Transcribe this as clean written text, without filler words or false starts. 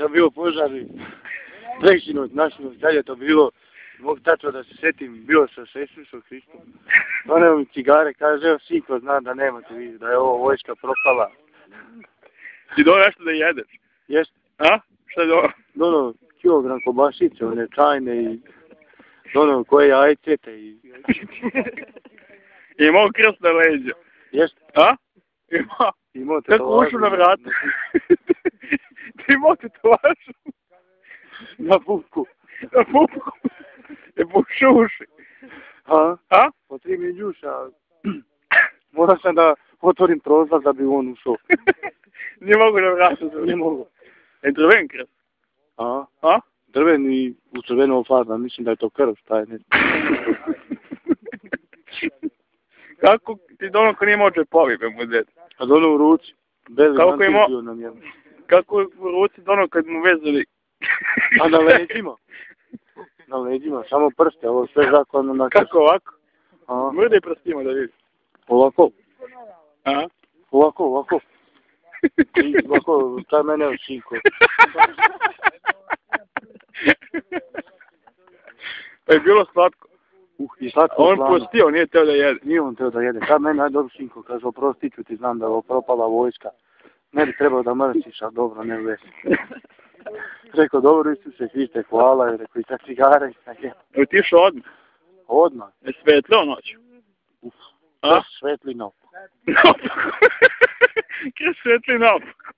što je bilo požari. Prekinut, našinut, kad je to bilo. Mogu tačno da se sjetim, bilo sa Isusom Hristom. Doneo mi cigare, kaže, evo siko zna da nemate vi, da je ovo vojska propala. Ti doneo nešto da jedeš? Jeste. A? Šta je doneo? Doneo kilogram kobasice, one čajne i doneo koje jajcete i... I imao krst na leđa. Jeste. A? Imao. Tako ušu na vratu. Ti imao tetovažu? Na pupku. Na pupku? Je pušu uši. A? Otri mi ljuša. Morao sam da otvorim prozor da bi on ušao. Nije mogu na vratu. Ne mogu. Je drven krst? A? Drven i u crvenom farba, mislim da je to krv, šta je ne. Kako ti dono ko nije imao džepovi, be mu djeti? A dono u ruci. Kako imao? Kako u ruci dono kad mu vezali? A na leđima. Na leđima, samo prste, ovo sve zakladno na krst. Kako ovako? Mrdaj prstima da vidi. Ovako. Aha. Ovako. I ovako, šta mene od sinko. Pa je bilo slatko. I slatko on postio, nije teo da jede. Nije on teo da jede. Kad mene najdobu sinko, kaže, oprostit ću ti, znam da je ovo propala vojska. Ne bi trebao da mrsiš, a dobro, ne vesi. Rekao, dobro, Isuse Hriste, hvala, i rekao, i sa cigara, i sa je. Je ti išao odmah? Odmah. Je svetlio noć? Uf, svetli naopako. Naopako? Kje svetli naopako?